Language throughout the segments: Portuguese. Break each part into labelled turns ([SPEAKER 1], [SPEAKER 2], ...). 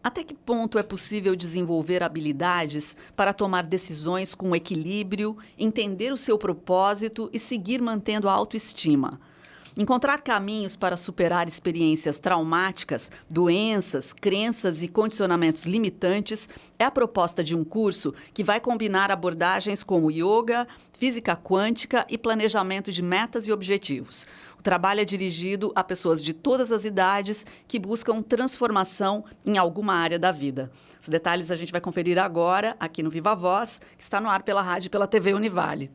[SPEAKER 1] Até que ponto é possível desenvolver habilidades para tomar decisões com equilíbrio, entender o seu propósito e seguir mantendo a autoestima? Encontrar caminhos para superar experiências traumáticas, doenças, crenças e condicionamentos limitantes é a proposta de um curso que vai combinar abordagens como yoga, física quântica e planejamento de metas e objetivos. O trabalho é dirigido a pessoas de todas as idades que buscam transformação em alguma área da vida. Os detalhes a gente vai conferir agora aqui no Viva Voz, que está no ar pela rádio e pela TV Univale.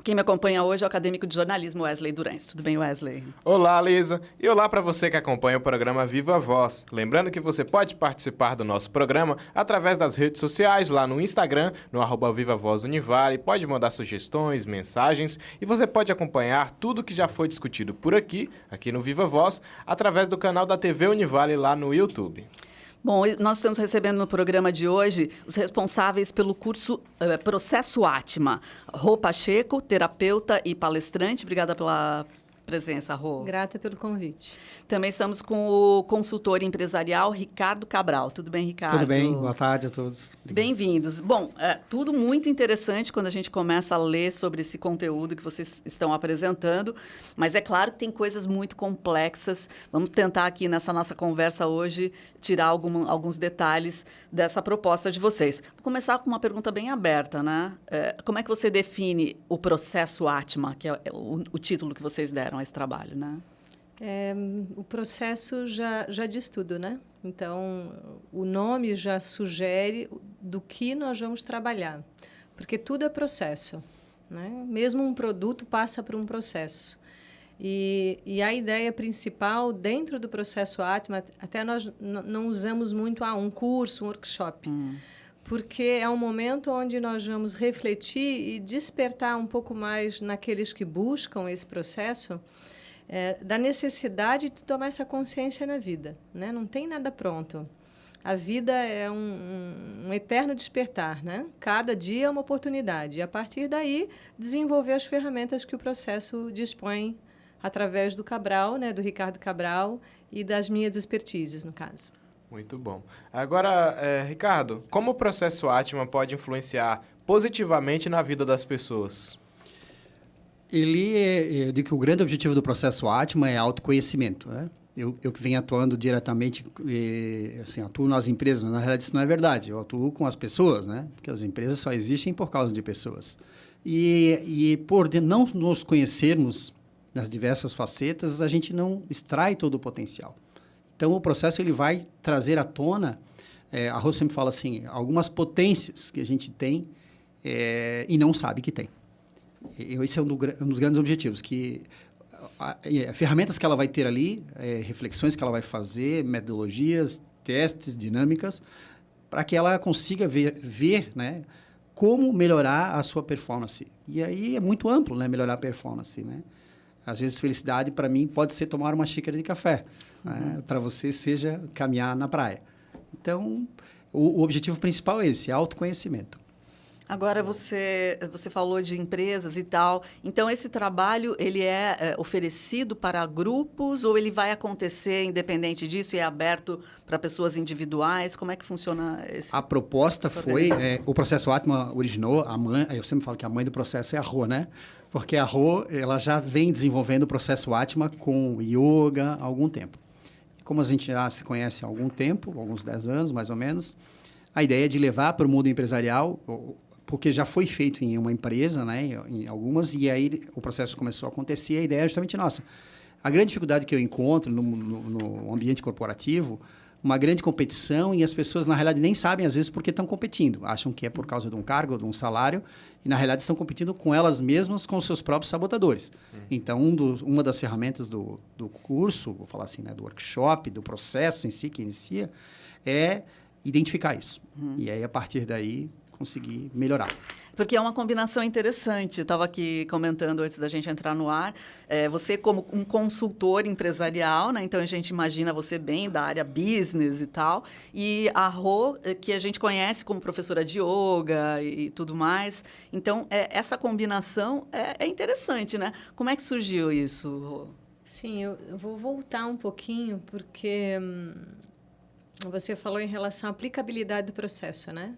[SPEAKER 1] Quem me acompanha hoje é o acadêmico de jornalismo Wesley Durães. Tudo bem, Wesley?
[SPEAKER 2] Olá, Lisa. E olá para você que acompanha o programa Viva Voz. Lembrando que você pode participar do nosso programa através das redes sociais, lá no Instagram, no @VivaVozUnivale. Pode mandar sugestões, mensagens e você pode acompanhar tudo que já foi discutido por aqui no Viva Voz, através do canal da TV Univale lá no YouTube.
[SPEAKER 1] Bom, nós estamos recebendo no programa de hoje os responsáveis pelo curso Processo Atma. Rô Pacheco, terapeuta e palestrante. Obrigada pela presença, Rô.
[SPEAKER 3] Grata pelo convite.
[SPEAKER 1] Também estamos com o consultor empresarial Ricardo Cabral. Tudo bem, Ricardo?
[SPEAKER 4] Tudo bem, boa tarde a todos.
[SPEAKER 1] Bem-vindos. Bom, tudo muito interessante quando a gente começa a ler sobre esse conteúdo que vocês estão apresentando, mas é claro que tem coisas muito complexas. Vamos tentar aqui nessa nossa conversa hoje tirar alguns detalhes dessa proposta de vocês. Vou começar com uma pergunta bem aberta, né? Como é que você define o processo Atma, que é o título que vocês deram a esse trabalho, né?
[SPEAKER 3] O processo já diz tudo, né? Então, o nome já sugere do que nós vamos trabalhar, porque tudo é processo, né? Mesmo um produto passa por um processo. E a ideia principal dentro do processo Atma, até nós não usamos muito um curso, um workshop, porque é um momento onde nós vamos refletir e despertar um pouco mais naqueles que buscam esse processo, da necessidade de tomar essa consciência na vida, né? Não tem nada pronto. A vida é um eterno despertar, né? Cada dia é uma oportunidade. E, a partir daí, desenvolver as ferramentas que o processo dispõe através do Cabral, né? Do Ricardo Cabral e das minhas expertises, no caso.
[SPEAKER 2] Muito bom. Agora, Ricardo, como o processo Atma pode influenciar positivamente na vida das pessoas?
[SPEAKER 4] Eu digo que o grande objetivo do processo Atma é autoconhecimento, né? Eu que venho atuando diretamente, assim, atuo nas empresas, mas na realidade isso não é verdade. Eu atuo com as pessoas, né? Porque as empresas só existem por causa de pessoas. E por não nos conhecermos nas diversas facetas, a gente não extrai todo o potencial. Então, o processo ele vai trazer à tona, a Rô sempre fala assim, algumas potências que a gente tem e não sabe que tem. Esse é um dos grandes objetivos, que ferramentas que ela vai ter ali, reflexões que ela vai fazer, metodologias, testes, dinâmicas, para que ela consiga ver, né, como melhorar a sua performance. E aí é muito amplo, né, melhorar a performance, né? Às vezes, felicidade, para mim, pode ser tomar uma xícara de café. Né? Para você, seja caminhar na praia. Então, o objetivo principal é esse, autoconhecimento.
[SPEAKER 1] Agora, você falou de empresas e tal. Então, esse trabalho, ele é oferecido para grupos ou ele vai acontecer independente disso e é aberto para pessoas individuais? Como é que funciona esse?
[SPEAKER 4] A proposta foi... o processo Atma originou, eu sempre falo que a mãe do processo é a Rô, né? Porque a Rô, ela já vem desenvolvendo o processo Atma com yoga há algum tempo. Como a gente já se conhece há algum tempo, alguns 10 anos, mais ou menos, a ideia é de levar para o mundo empresarial, porque já foi feito em uma empresa, né, em algumas, e aí o processo começou a acontecer, e a ideia é justamente nossa. A grande dificuldade que eu encontro no ambiente corporativo, uma grande competição, e as pessoas, na realidade, nem sabem, às vezes, por que estão competindo. Acham que é por causa de um cargo, de um salário, e, na realidade, estão competindo com elas mesmas, com os seus próprios sabotadores. Então, uma das ferramentas do curso, vou falar assim, né, do workshop, do processo em si, que inicia, é identificar isso. E aí, a partir daí, conseguir melhorar.
[SPEAKER 1] Porque é uma combinação interessante. Eu estava aqui comentando antes da gente entrar no ar. Você como um consultor empresarial, né? Então a gente imagina você bem da área business e tal. E a Rô, que a gente conhece como professora de yoga e tudo mais. Então, essa combinação é interessante, né? Como é que surgiu isso, Rô?
[SPEAKER 3] Sim, eu vou voltar um pouquinho, porque você falou em relação à aplicabilidade do processo, né?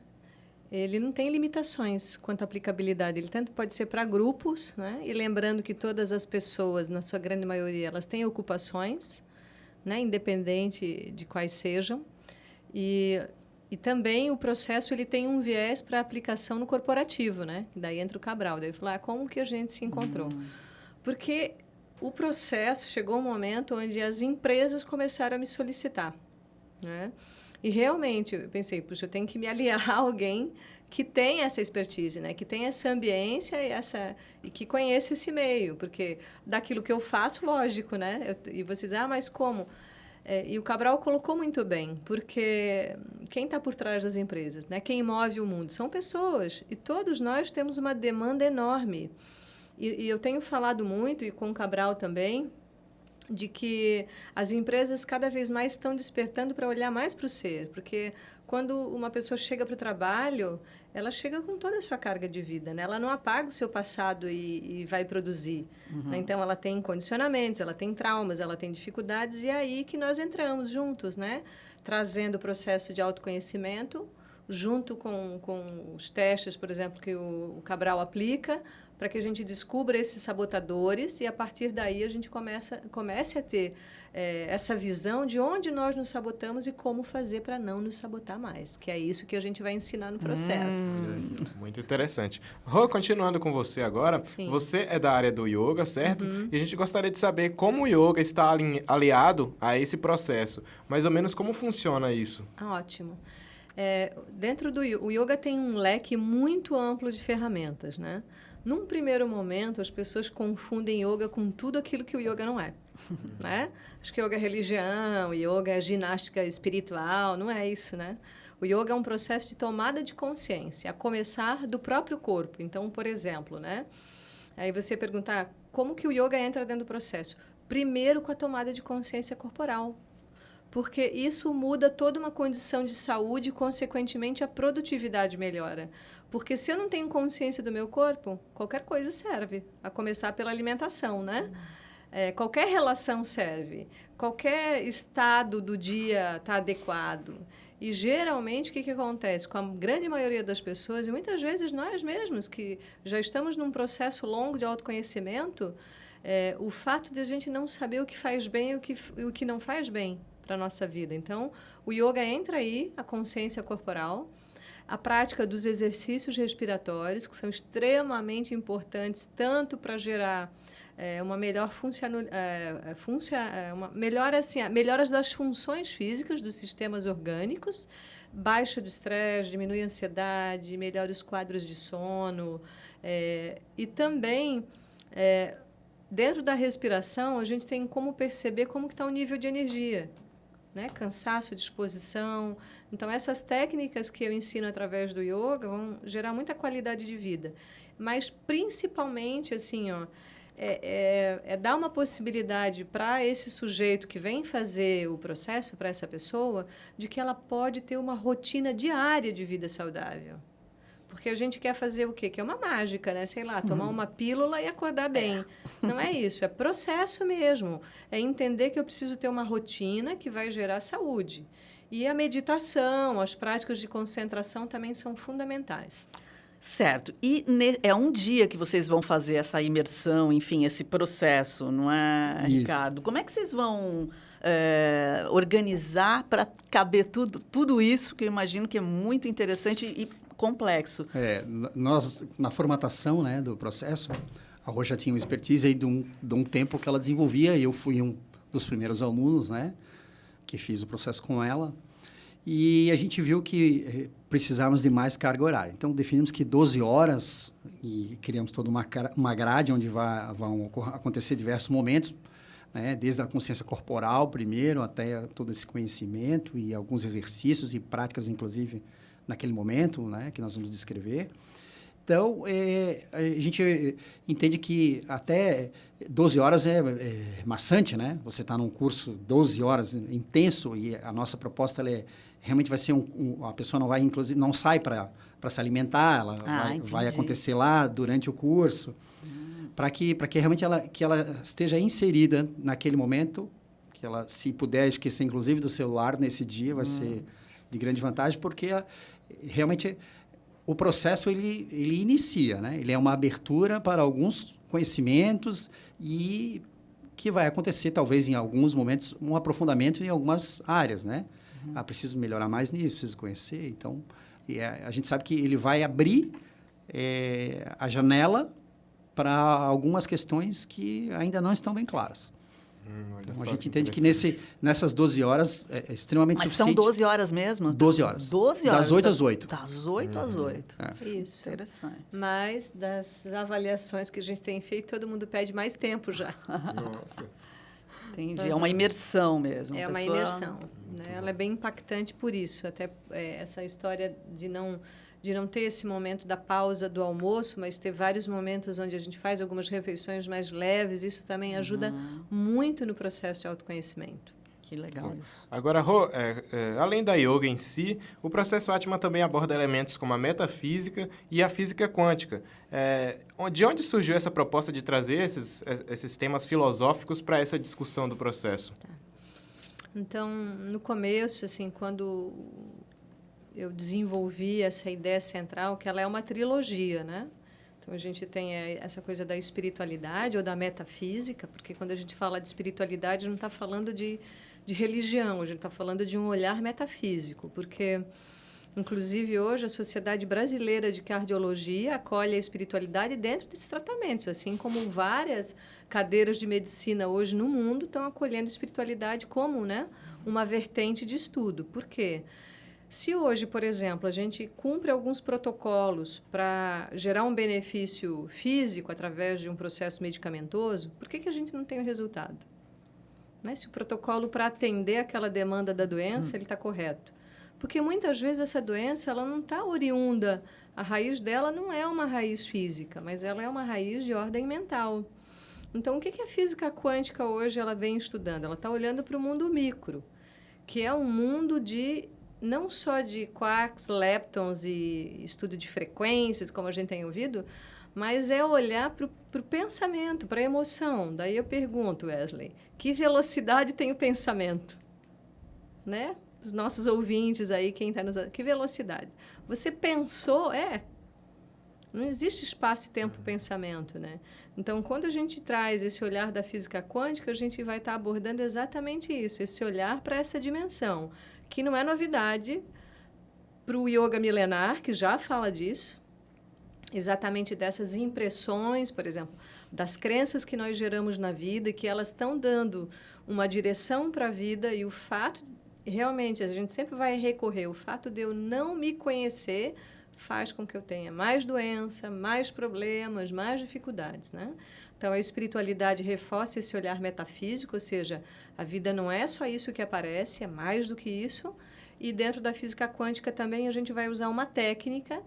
[SPEAKER 3] Ele não tem limitações quanto à aplicabilidade. Ele tanto pode ser para grupos, né? E lembrando que todas as pessoas, na sua grande maioria, elas têm ocupações, né? Independente de quais sejam. E também o processo ele tem um viés para aplicação no corporativo, né? Daí entra o Cabral. Daí falar como que a gente se encontrou. Porque o processo chegou um momento onde as empresas começaram a me solicitar, né? E realmente eu pensei, puxa, eu tenho que me aliar a alguém que tem essa expertise, né? Que tem essa ambiência e que conhece esse meio, porque daquilo que eu faço, lógico, né? E vocês, mas como? E o Cabral colocou muito bem, porque quem está por trás das empresas, né? Quem move o mundo são pessoas, e todos nós temos uma demanda enorme. E eu tenho falado muito, e com o Cabral também, de que as empresas cada vez mais estão despertando para olhar mais para o ser, porque quando uma pessoa chega para o trabalho, ela chega com toda a sua carga de vida, né? Ela não apaga o seu passado e vai produzir. Né? Então, ela tem condicionamentos, ela tem traumas, ela tem dificuldades, e é aí que nós entramos juntos, né? Trazendo o processo de autoconhecimento, junto com os testes, por exemplo, que o Cabral aplica, para que a gente descubra esses sabotadores e, a partir daí, a gente comece a ter essa visão de onde nós nos sabotamos e como fazer para não nos sabotar mais, que é isso que a gente vai ensinar no processo.
[SPEAKER 2] Muito interessante. Rô, continuando com você agora,
[SPEAKER 3] Sim.
[SPEAKER 2] Você é da área do yoga, certo? E a gente gostaria de saber como o yoga está aliado a esse processo. Mais ou menos como funciona isso?
[SPEAKER 3] Ótimo. Dentro do o yoga tem um leque muito amplo de ferramentas, né? Num primeiro momento, as pessoas confundem yoga com tudo aquilo que o yoga não é. Né? Acho que yoga é religião, yoga é ginástica espiritual, não é isso, né? O yoga é um processo de tomada de consciência, a começar do próprio corpo. Então, por exemplo, né? Aí você perguntar como que o yoga entra dentro do processo? Primeiro com a tomada de consciência corporal. Porque isso muda toda uma condição de saúde e, consequentemente, a produtividade melhora. Porque se eu não tenho consciência do meu corpo, qualquer coisa serve, a começar pela alimentação, né? Qualquer relação serve, qualquer estado do dia está adequado. E, geralmente, o que acontece? Com a grande maioria das pessoas, e muitas vezes nós mesmos, que já estamos num processo longo de autoconhecimento, o fato de a gente não saber o que faz bem e o que não faz bem para a nossa vida. Então, o yoga entra aí, a consciência corporal, a prática dos exercícios respiratórios, que são extremamente importantes, tanto para gerar uma melhor melhoras das funções físicas dos sistemas orgânicos, baixa do estresse, diminui a ansiedade, melhora os quadros de sono, e também dentro da respiração a gente tem como perceber como que está o nível de energia. Né? Cansaço, disposição. Então, essas técnicas que eu ensino através do yoga vão gerar muita qualidade de vida. Mas, principalmente, assim, dar uma possibilidade para esse sujeito que vem fazer o processo, para essa pessoa, de que ela pode ter uma rotina diária de vida saudável. Porque a gente quer fazer o quê? Que é uma mágica, né? Sei lá, tomar uma pílula e acordar bem. Não é isso, é processo mesmo. É entender que eu preciso ter uma rotina que vai gerar saúde. E a meditação, as práticas de concentração também são fundamentais.
[SPEAKER 1] Certo. E é um dia que vocês vão fazer essa imersão, enfim, esse processo, não é,
[SPEAKER 4] Isso.
[SPEAKER 1] Ricardo? Como é que vocês vão organizar para caber tudo isso, que eu imagino que é muito interessante e complexo?
[SPEAKER 4] Nós, na formatação, né, do processo, a Rô já tinha uma expertise aí de um tempo que ela desenvolvia, e eu fui um dos primeiros alunos, né, que fiz o processo com ela, e a gente viu que precisávamos de mais carga horária. Então, definimos que 12 horas, e criamos toda uma grade onde vão acontecer diversos momentos, né, desde a consciência corporal primeiro, até todo esse conhecimento e alguns exercícios e práticas, inclusive, naquele momento, né, que nós vamos descrever. Então, a gente entende que até 12 horas é maçante, né? Você está num curso 12 horas intenso, e a nossa proposta realmente vai ser a pessoa não vai, inclusive, não sai para se alimentar, ela vai acontecer lá durante o curso, para que realmente ela esteja inserida naquele momento que ela, se puder esquecer, inclusive, do celular nesse dia, vai ser de grande vantagem, porque realmente o processo ele inicia, né? Ele é uma abertura para alguns conhecimentos e que vai acontecer, talvez, em alguns momentos, um aprofundamento em algumas áreas, né? Preciso melhorar mais nisso, preciso conhecer. Então, a gente sabe que ele vai abrir a janela para algumas questões que ainda não estão bem claras. Então, a gente entende que nessas 12 horas é extremamente suficiente.
[SPEAKER 1] Mas são 12 horas mesmo?
[SPEAKER 4] 12 horas.
[SPEAKER 1] 12 horas.
[SPEAKER 4] Das 8 às 8.
[SPEAKER 1] Das 8 às 8.
[SPEAKER 3] Isso.
[SPEAKER 1] Interessante.
[SPEAKER 3] Mas das avaliações que a gente tem feito, todo mundo pede mais tempo já.
[SPEAKER 2] Nossa.
[SPEAKER 1] Entendi. É uma imersão mesmo.
[SPEAKER 3] É uma imersão. Né? Ela é bem impactante por isso. Até essa história de não ter esse momento da pausa do almoço, mas ter vários momentos onde a gente faz algumas refeições mais leves, isso também ajuda muito no processo de autoconhecimento.
[SPEAKER 1] Que legal isso.
[SPEAKER 2] Agora, Rô, além da yoga em si, o processo Atma também aborda elementos como a metafísica e a física quântica. De onde surgiu essa proposta de trazer esses temas filosóficos para essa discussão do processo?
[SPEAKER 3] Tá. Então, no começo, assim, quando eu desenvolvi essa ideia central, que ela é uma trilogia, né? Então, a gente tem essa coisa da espiritualidade ou da metafísica, porque quando a gente fala de espiritualidade, não está falando de religião, a gente está falando de um olhar metafísico, porque, inclusive, hoje a Sociedade Brasileira de Cardiologia acolhe a espiritualidade dentro desses tratamentos, assim como várias cadeiras de medicina hoje no mundo estão acolhendo a espiritualidade como, né, uma vertente de estudo. Por quê? Se hoje, por exemplo, a gente cumpre alguns protocolos para gerar um benefício físico através de um processo medicamentoso, por que a gente não tem o resultado? Né? Se o protocolo para atender aquela demanda da doença ele está correto. Porque muitas vezes essa doença ela não está oriunda, a raiz dela não é uma raiz física, mas ela é uma raiz de ordem mental. Então, o que a física quântica hoje ela vem estudando? Ela está olhando para o mundo micro, que é um mundo de não só de quarks, leptons e estudo de frequências, como a gente tem ouvido, mas é olhar para o pensamento, para a emoção. Daí eu pergunto, Wesley, que velocidade tem o pensamento? Né? Os nossos ouvintes aí, quem está nos... Que velocidade? Você pensou, não existe espaço, tempo, pensamento, né? Então, quando a gente traz esse olhar da física quântica, a gente vai estar abordando exatamente isso, esse olhar para essa dimensão, que não é novidade para o yoga milenar, que já fala disso, exatamente dessas impressões, por exemplo, das crenças que nós geramos na vida, que elas estão dando uma direção para a vida, e o fato, realmente, a gente sempre vai recorrer, o fato de eu não me conhecer faz com que eu tenha mais doença, mais problemas, mais dificuldades, né? Então, a espiritualidade reforça esse olhar metafísico, ou seja, a vida não é só isso que aparece, é mais do que isso. E dentro da física quântica também a gente vai usar uma técnica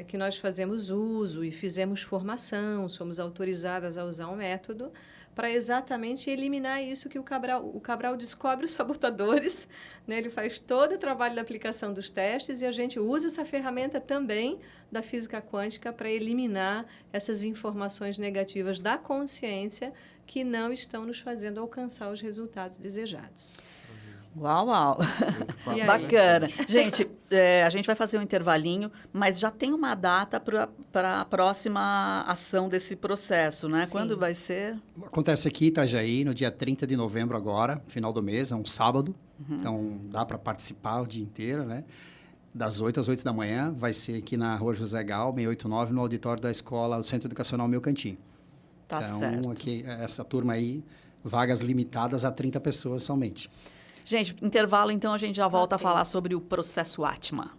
[SPEAKER 3] que nós fazemos uso e fizemos formação, somos autorizadas a usar um método para exatamente eliminar isso que o Cabral descobre os sabotadores, né? Ele faz todo o trabalho da aplicação dos testes e a gente usa essa ferramenta também da física quântica para eliminar essas informações negativas da consciência que não estão nos fazendo alcançar os resultados desejados.
[SPEAKER 1] Uau, uau. Bacana. Gente, a gente vai fazer um intervalinho, mas já tem uma data para a próxima ação desse processo, né?
[SPEAKER 3] Sim.
[SPEAKER 1] Quando vai ser?
[SPEAKER 4] Acontece aqui em Itajaí, no dia 30 de novembro agora, final do mês, é um sábado. Então, dá para participar o dia inteiro, né? Das 8 às 8 da manhã, vai ser aqui na Rua José Gal, 689, no auditório da escola, do Centro Educacional Meu Cantinho.
[SPEAKER 1] Tá
[SPEAKER 4] então,
[SPEAKER 1] certo.
[SPEAKER 4] aqui, essa turma aí, vagas limitadas a 30 pessoas somente.
[SPEAKER 1] Gente, intervalo, então a gente já volta a falar sobre o processo Atma.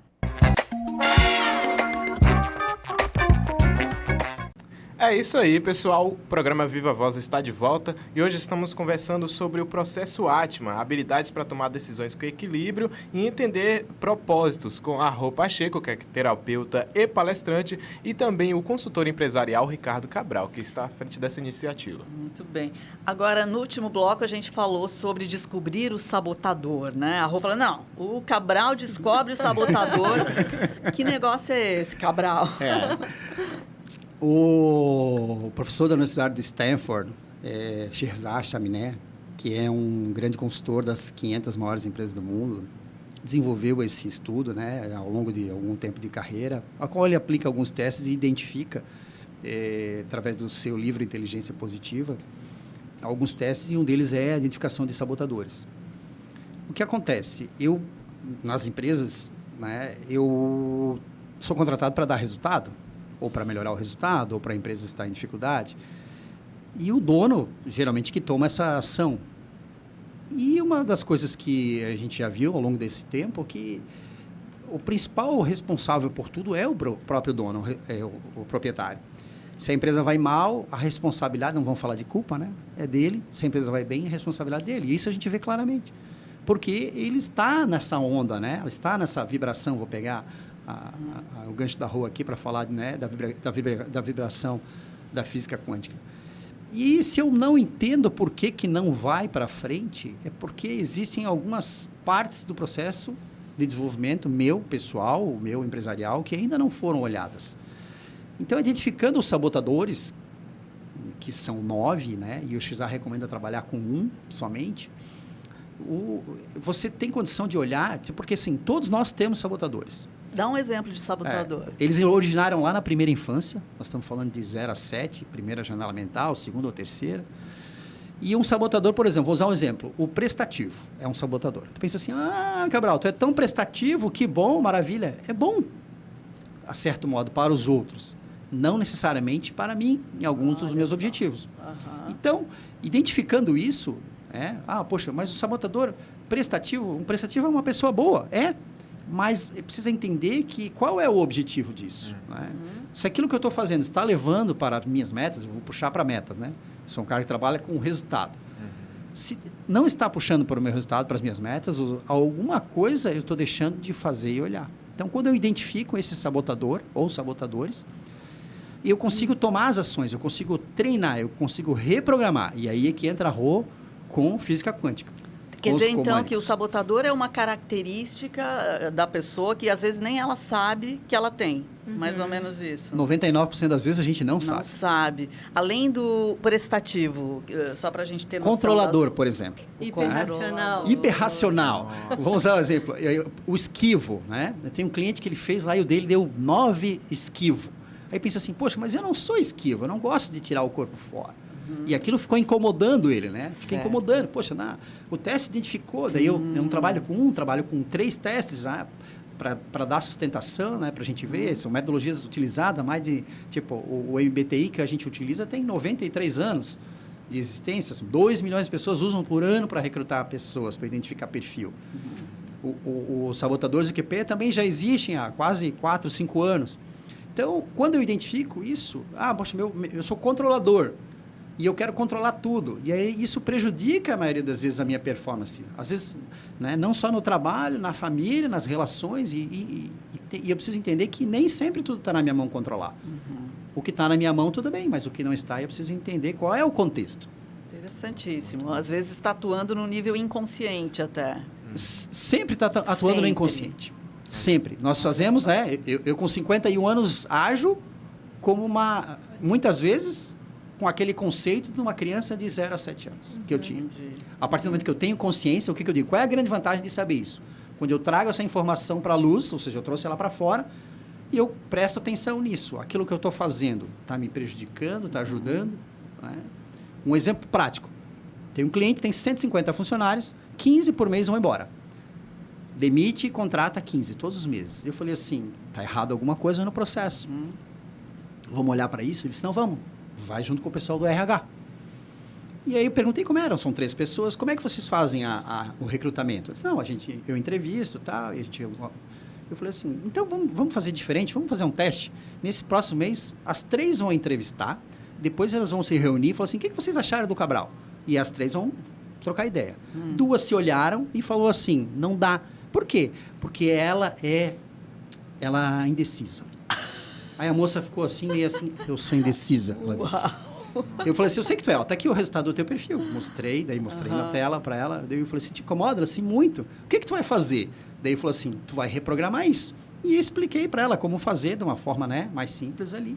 [SPEAKER 2] É isso aí, pessoal. O programa Viva Voz está de volta e hoje estamos conversando sobre o processo Atma, habilidades para tomar decisões com equilíbrio e entender propósitos, com a Rô Pacheco, que é terapeuta e palestrante, e também o consultor empresarial Ricardo Cabral, que está à frente dessa iniciativa.
[SPEAKER 1] Muito bem. Agora, no último bloco, a gente falou sobre descobrir o sabotador, né? A Rô falou, não, o Cabral descobre o sabotador. Que negócio é esse, Cabral?
[SPEAKER 4] O professor da Universidade de Stanford, Shirzad Chaminé, que é um grande consultor das 500 maiores empresas do mundo, desenvolveu esse estudo, né, ao longo de algum tempo de carreira, a qual ele aplica alguns testes e identifica, através do seu livro Inteligência Positiva, alguns testes, e um deles é a identificação de sabotadores. O que acontece? Nas empresas, né, eu sou contratado para dar resultado, ou para melhorar o resultado, ou para a empresa estar em dificuldade, e o dono, geralmente, que toma essa ação. E uma das coisas que a gente já viu ao longo desse tempo, que o principal responsável por tudo é o próprio dono, o proprietário. Se a empresa vai mal, a responsabilidade, não vamos falar de culpa, né? É dele. Se a empresa vai bem, a responsabilidade dele. E isso a gente vê claramente. Porque ele está nessa onda, né? Ele está nessa vibração. Vou pegar o gancho da rua aqui para falar, né, da vibração da física quântica. E se eu não entendo por que não vai para frente, é porque existem algumas partes do processo de desenvolvimento meu, pessoal, meu empresarial, que ainda não foram olhadas. Então, identificando os sabotadores, que são 9, né, e o XA recomenda trabalhar com 1 somente, você tem condição de olhar, porque assim, todos nós temos sabotadores.
[SPEAKER 1] Dá um exemplo de sabotador.
[SPEAKER 4] Eles originaram lá na primeira infância, nós estamos falando de 0 a 7, primeira janela mental, segunda ou terceira. E um sabotador, por exemplo, vou usar um exemplo, o prestativo é um sabotador. Tu pensa assim, Cabral, tu é tão prestativo, que bom, maravilha. É bom, a certo modo, para os outros. Não necessariamente para mim, em alguns dos meus objetivos. Então, identificando isso, poxa, mas o sabotador prestativo, um prestativo é uma pessoa boa, mas precisa entender que qual é o objetivo disso. Né? Se aquilo que eu estou fazendo está levando para minhas metas, eu vou puxar para metas, né? Sou um cara que trabalha com resultado. Se não está puxando para o meu resultado, para as minhas metas, alguma coisa eu estou deixando de fazer e olhar. Então, quando eu identifico esse sabotador ou sabotadores, eu consigo tomar as ações, eu consigo treinar, eu consigo reprogramar. E aí é que entra a Rô com física quântica.
[SPEAKER 1] Quer dizer, então, que o sabotador é uma característica da pessoa que, às vezes, nem ela sabe que ela tem. Mais ou menos isso.
[SPEAKER 4] 99% das vezes a gente não sabe.
[SPEAKER 1] Não sabe. Além do prestativo, só para a gente ter noção.
[SPEAKER 4] Controlador, por exemplo.
[SPEAKER 3] Hiperracional.
[SPEAKER 4] Hiperracional. Vamos usar um exemplo. O esquivo, né? Tem um cliente que ele fez lá e o dele deu 9 esquivo. Aí pensa assim, poxa, mas eu não sou esquivo, eu não gosto de tirar o corpo fora. E aquilo ficou incomodando ele, né? Fica incomodando. Poxa, o teste identificou, daí eu não trabalho com trabalho com 3 testes para dar sustentação, né? Para a gente ver, são metodologias utilizadas, mais de, tipo, o MBTI que a gente utiliza tem 93 anos de existência, 2 milhões de pessoas usam por ano para recrutar pessoas, para identificar perfil. Os sabotadores do QP também já existem há quase 4, 5 anos. Então, quando eu identifico isso, poxa, eu sou controlador. E eu quero controlar tudo. E aí isso prejudica, a maioria das vezes, a minha performance. Às vezes, né, não só no trabalho, na família, nas relações. E eu preciso entender que nem sempre tudo está na minha mão controlar. O que está na minha mão, tudo bem. Mas o que não está, eu preciso entender qual é o contexto.
[SPEAKER 1] Interessantíssimo. Às vezes está atuando no nível inconsciente até.
[SPEAKER 4] Sempre está atuando no inconsciente. Sempre. Nós fazemos, eu com 51 anos ajo como muitas vezes... com aquele conceito de uma criança de 0 a 7 anos que eu tinha. A partir do momento que eu tenho consciência, o que eu digo? Qual é a grande vantagem de saber isso? Quando eu trago essa informação para a luz, ou seja, eu trouxe ela para fora, e eu presto atenção nisso. Aquilo que eu estou fazendo está me prejudicando, está ajudando? Né? Um exemplo prático. Tem um cliente que tem 150 funcionários, 15 por mês vão embora. Demite e contrata 15 todos os meses. Eu falei assim, está errado alguma coisa no processo. Vamos olhar para isso? Ele disse, não, vamos. Vai junto com o pessoal do RH. E aí eu perguntei como eram, são 3 pessoas, como é que vocês fazem o recrutamento? Eu disse, não, eu entrevisto e tal, e eu falei assim, então vamos fazer diferente, vamos fazer um teste. Nesse próximo mês, as 3 vão entrevistar, depois elas vão se reunir e falar assim, o que vocês acharam do Cabral? E as 3 vão trocar ideia. 2 se olharam e falou assim, não dá. Por quê? Porque ela é indecisa. Aí a moça ficou assim, meio assim, eu sou indecisa. Ela disse. Eu falei assim, eu sei que tu é, tá aqui o resultado do teu perfil. Mostrei na tela para ela. Daí eu falei assim, te incomoda assim muito? O que tu vai fazer? Daí eu falei assim, tu vai reprogramar isso. E expliquei para ela como fazer de uma forma, né, mais simples ali.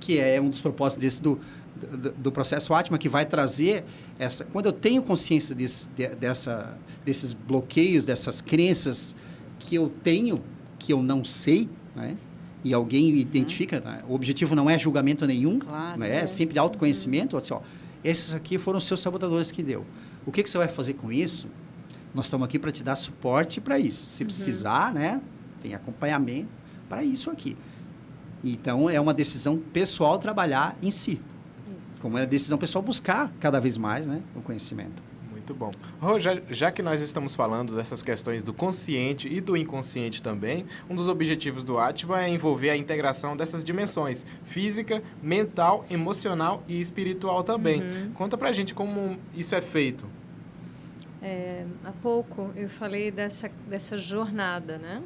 [SPEAKER 4] que é um dos propósitos do processo Atma, que vai trazer essa... Quando eu tenho consciência desses bloqueios, dessas crenças que eu tenho, que eu não sei, né? E alguém identifica, né? O objetivo não é julgamento nenhum,
[SPEAKER 1] Claro,
[SPEAKER 4] né? É sempre autoconhecimento. Assim, ó, esses aqui foram os seus sabotadores que deu. O que você vai fazer com isso? Nós estamos aqui para te dar suporte para isso. Se precisar, né? Tem acompanhamento para isso aqui. Então, é uma decisão pessoal trabalhar em si.
[SPEAKER 3] Isso.
[SPEAKER 4] Como é a decisão pessoal buscar cada vez mais, né, o conhecimento.
[SPEAKER 2] Muito bom. Rô, já que nós estamos falando dessas questões do consciente e do inconsciente também, um dos objetivos do Atma é envolver a integração dessas dimensões física, mental, emocional e espiritual também. Conta pra gente como isso é feito.
[SPEAKER 3] Há pouco eu falei dessa jornada, né?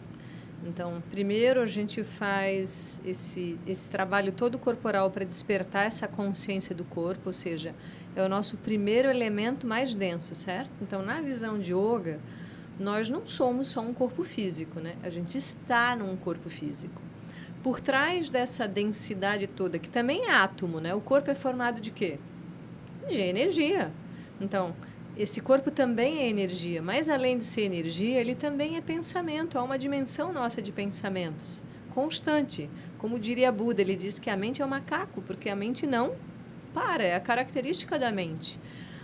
[SPEAKER 3] Então, primeiro a gente faz esse trabalho todo corporal para despertar essa consciência do corpo, ou seja, é o nosso primeiro elemento mais denso, certo? Então, na visão de yoga, nós não somos só um corpo físico, né? A gente está num corpo físico. Por trás dessa densidade toda, que também é átomo, né? O corpo é formado de quê? De energia. Então, esse corpo também é energia, mas além de ser energia, ele também é pensamento. Há uma dimensão nossa de pensamentos constante. Como diria Buda, ele diz que a mente é um macaco, porque a mente não para, é a característica da mente.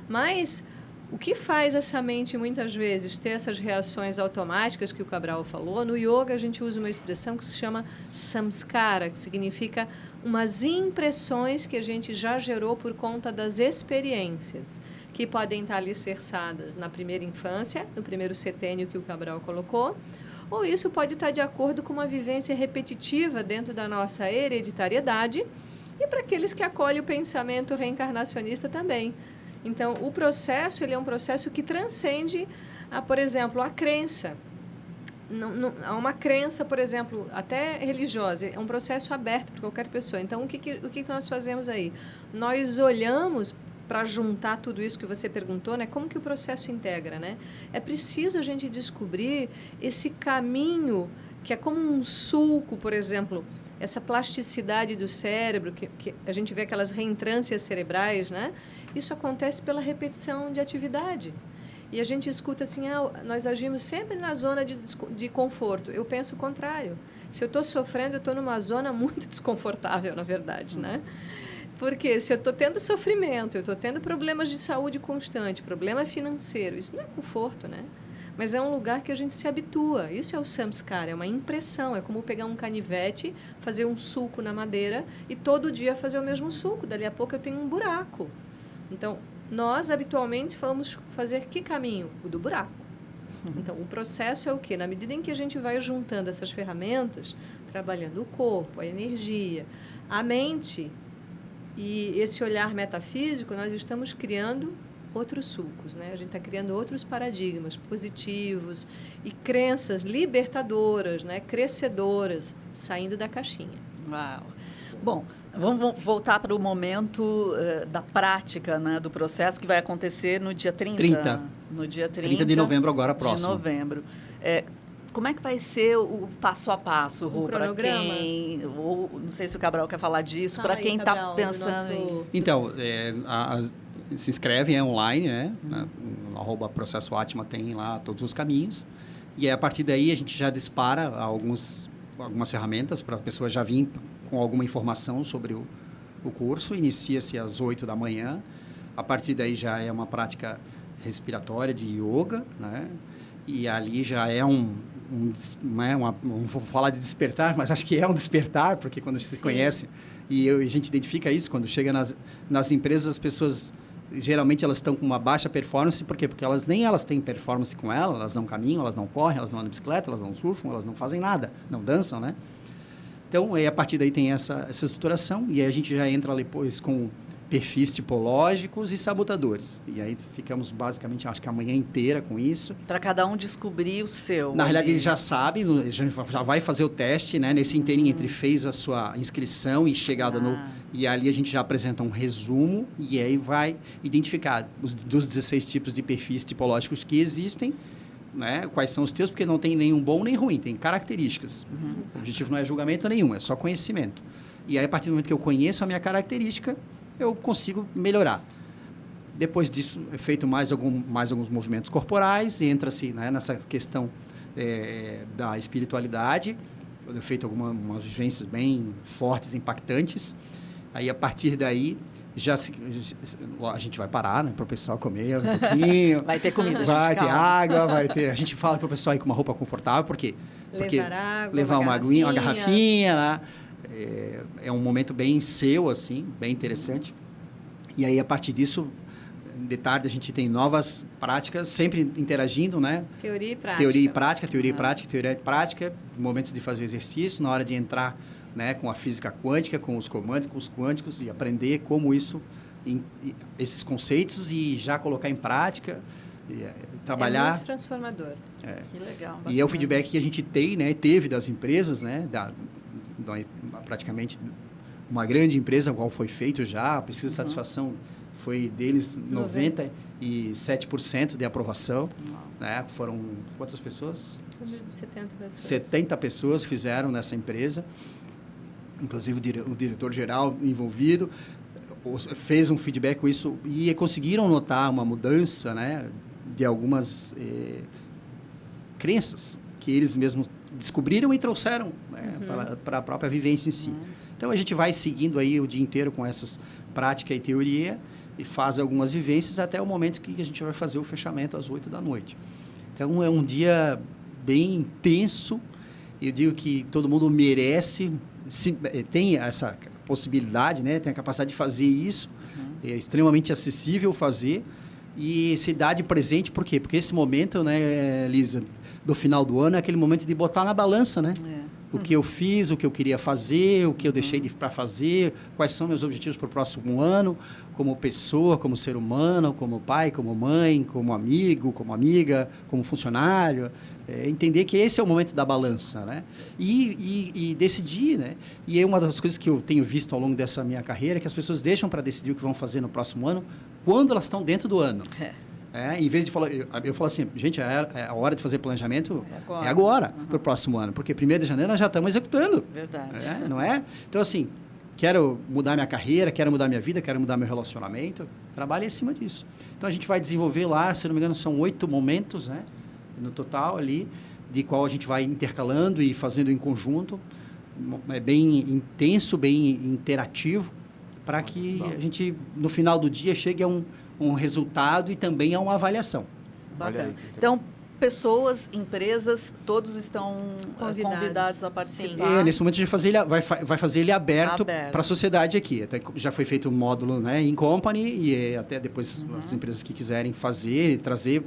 [SPEAKER 3] Mas o que faz essa mente, muitas vezes, ter essas reações automáticas que o Cabral falou? No yoga, a gente usa uma expressão que se chama samskara, que significa umas impressões que a gente já gerou por conta das experiências, que podem estar alicerçadas na primeira infância, no primeiro setênio que o Cabral colocou, ou isso pode estar de acordo com uma vivência repetitiva dentro da nossa hereditariedade, e para aqueles que acolhem o pensamento reencarnacionista também. Então, o processo ele é um processo que transcende, por exemplo, a crença. Há uma crença, por exemplo, até religiosa, é um processo aberto para qualquer pessoa. Então, o que nós fazemos aí? Nós olhamos para juntar tudo isso que você perguntou, né? Como que o processo integra, né? É preciso a gente descobrir esse caminho que é como um sulco, por exemplo, essa plasticidade do cérebro, que a gente vê aquelas reentrâncias cerebrais, né? Isso acontece pela repetição de atividade. E a gente escuta assim, nós agimos sempre na zona de conforto. Eu penso o contrário. Se eu estou sofrendo, eu estou numa zona muito desconfortável, na verdade, né? Porque se eu estou tendo sofrimento, eu estou tendo problemas de saúde constante, problema financeiro, isso não é conforto, né? Mas é um lugar que a gente se habitua. Isso é o samskara, é uma impressão. É como pegar um canivete, fazer um sulco na madeira e todo dia fazer o mesmo sulco. Dali a pouco eu tenho um buraco. Então, nós habitualmente vamos fazer que caminho? O do buraco. Então, o processo é o quê? Na medida em que a gente vai juntando essas ferramentas, trabalhando o corpo, a energia, a mente e esse olhar metafísico, nós estamos criando outros sulcos, né? A gente está criando outros paradigmas positivos e crenças libertadoras, né? Crescedoras, saindo da caixinha.
[SPEAKER 1] Uau! Bom, vamos voltar para o momento da prática, né, do processo que vai acontecer no dia 30. No dia
[SPEAKER 4] 30 de novembro agora, próximo.
[SPEAKER 1] De novembro. Como é que vai ser o passo a passo, Rô, para quem... Ou, não sei se o Cabral quer falar disso, para quem está pensando em...
[SPEAKER 4] Então, se inscreve, é online, né? No @processo Atma tem lá todos os caminhos. E a partir daí a gente já dispara algumas ferramentas para a pessoa já vir com alguma informação sobre o curso. Inicia-se às 8 da manhã. A partir daí já é uma prática respiratória de yoga, né? E ali já é não vou falar de despertar, mas acho que é um despertar, porque quando a gente se conhece e a gente identifica isso, quando chega nas empresas, as pessoas geralmente elas estão com uma baixa performance. Por quê? Porque elas têm performance com elas não caminham, elas não correm, elas não andam de bicicleta, elas não surfam, elas não fazem nada, não dançam, né? Então, a partir daí tem essa estruturação, e aí a gente já entra depois com perfis tipológicos e sabotadores. E aí ficamos basicamente, acho que a manhã inteira com isso.
[SPEAKER 1] Para cada um descobrir o seu.
[SPEAKER 4] Na realidade, ele já sabe, já vai fazer o teste, né? Nesse inteirinho entre fez a sua inscrição e chegada E ali a gente já apresenta um resumo e aí vai identificar dos 16 tipos de perfis tipológicos que existem, né? Quais são os teus, porque não tem nenhum bom nem ruim, tem características. O objetivo não é julgamento nenhum, é só conhecimento. E aí, a partir do momento que eu conheço a minha característica, eu consigo melhorar. Depois disso, é feito mais alguns movimentos corporais, entra-se, né, nessa questão da espiritualidade, é feito algumas vivências bem fortes, impactantes. Aí, a partir daí, a gente vai parar, né, para o pessoal comer um pouquinho.
[SPEAKER 1] Vai ter comida,
[SPEAKER 4] vai
[SPEAKER 1] gente,
[SPEAKER 4] ter água, vai ter... A gente fala para o pessoal ir com uma roupa confortável, porque
[SPEAKER 3] Levar água,
[SPEAKER 4] levar uma aguinha, uma garrafinha, né? É um momento bem seu, assim, bem interessante. E aí, a partir disso, de tarde, a gente tem novas práticas, sempre interagindo, né?
[SPEAKER 3] Teoria e prática.
[SPEAKER 4] Teoria e prática, teoria e prática, teoria e prática. Momentos de fazer exercício, na hora de entrar, né, com a física quântica, com os comandos quânticos e aprender como esses conceitos e já colocar em prática, trabalhar.
[SPEAKER 3] É muito transformador.
[SPEAKER 1] Que legal.
[SPEAKER 4] E é o feedback que a gente tem, né, teve das empresas, né, praticamente uma grande empresa, qual foi feito já, a pesquisa de satisfação foi deles 97% de aprovação, né? Foram quantas pessoas?
[SPEAKER 3] 70 pessoas.
[SPEAKER 4] 70 pessoas fizeram nessa empresa, inclusive o diretor-geral envolvido, fez um feedback com isso e conseguiram notar uma mudança, né, de algumas crenças que eles mesmos descobriram e trouxeram, né, para a própria vivência em si. Então, a gente vai seguindo aí o dia inteiro com essas práticas e teoria e faz algumas vivências até o momento que a gente vai fazer o fechamento às 8 da noite. Então, é um dia bem intenso. Eu digo que todo mundo merece, tem essa possibilidade, né? Tem a capacidade de fazer isso. É extremamente acessível fazer e se dá de presente. Por quê? Porque esse momento, né, Lisa, do final do ano é aquele momento de botar na balança, né? O que eu fiz, o que eu queria fazer, o que eu deixei para fazer, quais são meus objetivos para o próximo ano, como pessoa, como ser humano, como pai, como mãe, como amigo, como amiga, como funcionário. Entender que esse é o momento da balança, né? E decidir, né? E é uma das coisas que eu tenho visto ao longo dessa minha carreira, que as pessoas deixam para decidir o que vão fazer no próximo ano, quando elas estão dentro do ano. Em vez de falar, eu falo assim, gente, a hora de fazer planejamento é agora para o próximo ano, porque 1º de janeiro nós já estamos executando.
[SPEAKER 1] Verdade.
[SPEAKER 4] Não é? Então, assim, quero mudar minha carreira, quero mudar minha vida, quero mudar meu relacionamento, trabalhe em cima disso. Então, a gente vai desenvolver lá, se não me engano, são 8 momentos, né, no total ali, de qual a gente vai intercalando e fazendo em conjunto. É bem intenso, bem interativo, para que a gente, no final do dia, chegue a um resultado e também a uma avaliação.
[SPEAKER 1] Bacana. Então, pessoas, empresas, todos estão convidados a participar.
[SPEAKER 4] Nesse momento a gente vai fazer ele aberto para a sociedade aqui. Até já foi feito um módulo, né, em company e até depois as empresas que quiserem fazer, trazer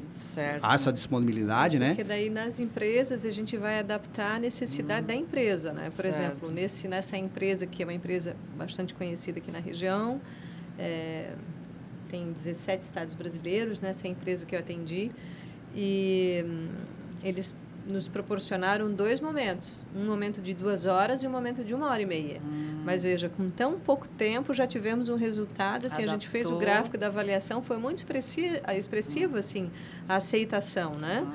[SPEAKER 4] essa disponibilidade, né?
[SPEAKER 3] Porque daí nas empresas a gente vai adaptar a necessidade da empresa, né? Por exemplo, nessa empresa que é uma empresa bastante conhecida aqui na região, tem 17 estados brasileiros nessa empresa que eu atendi. E eles nos proporcionaram 2 momentos. Um momento de 2 horas e um momento de 1h30. Mas veja, com tão pouco tempo já tivemos um resultado. Assim, a gente fez o gráfico da avaliação, foi muito expressivo assim, a aceitação, né?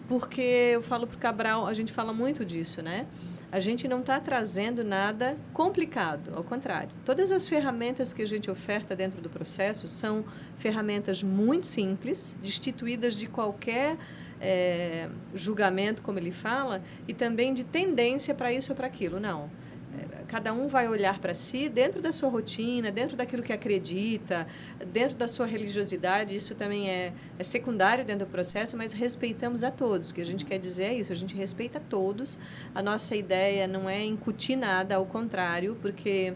[SPEAKER 3] Porque eu falo para o Cabral, a gente fala muito disso, né? A gente não está trazendo nada complicado, ao contrário. Todas as ferramentas que a gente oferta dentro do processo são ferramentas muito simples, destituídas de qualquer julgamento, como ele fala, e também de tendência para isso ou para aquilo. Não. Cada um vai olhar para si dentro da sua rotina, dentro daquilo que acredita, dentro da sua religiosidade. Isso também é secundário dentro do processo, mas respeitamos a todos. O que a gente quer dizer é isso, a gente respeita a todos. A nossa ideia não é incutir nada, ao contrário, porque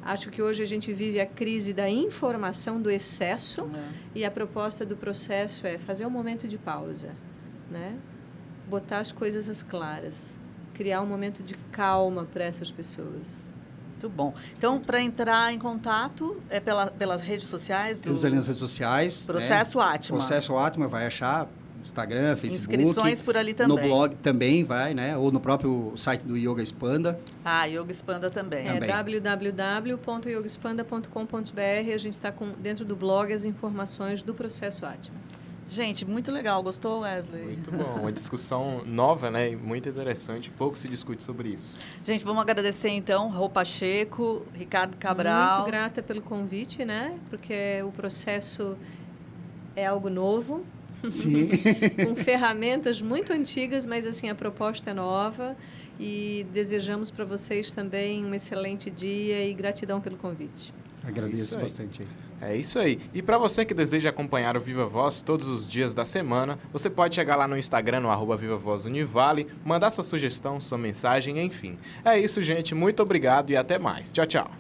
[SPEAKER 3] acho que hoje a gente vive a crise da informação, do excesso, e a proposta do processo é fazer um momento de pausa, né? Botar as coisas às claras. Criar um momento de calma para essas pessoas.
[SPEAKER 1] Muito bom. Então, para entrar em contato, é pelas redes sociais?
[SPEAKER 4] Temos ali nas redes sociais.
[SPEAKER 1] Processo Atma.
[SPEAKER 4] Processo Atma, vai achar Instagram, Facebook.
[SPEAKER 1] Inscrições por ali também.
[SPEAKER 4] No blog também vai, né? Ou no próprio site do Yoga Expanda.
[SPEAKER 1] Yoga Expanda também.
[SPEAKER 3] www.yogaexpanda.com.br. A gente está dentro do blog as informações do Processo Atma.
[SPEAKER 1] Gente, muito legal. Gostou, Wesley?
[SPEAKER 2] Muito bom, uma discussão nova, né? E muito interessante. Pouco se discute sobre isso.
[SPEAKER 1] Gente, vamos agradecer então Rô Pacheco, Ricardo Cabral.
[SPEAKER 3] Muito grata pelo convite, né? Porque o processo é algo novo,
[SPEAKER 4] Sim.
[SPEAKER 3] com ferramentas muito antigas, mas assim a proposta é nova e desejamos para vocês também um excelente dia e gratidão pelo convite.
[SPEAKER 4] Agradeço
[SPEAKER 2] aí.
[SPEAKER 4] bastante.
[SPEAKER 2] É isso aí. E para você que deseja acompanhar o Viva Voz todos os dias da semana, você pode chegar lá no Instagram, no @VivaVozUnivale, mandar sua sugestão, sua mensagem, enfim. É isso, gente. Muito obrigado e até mais. Tchau, tchau.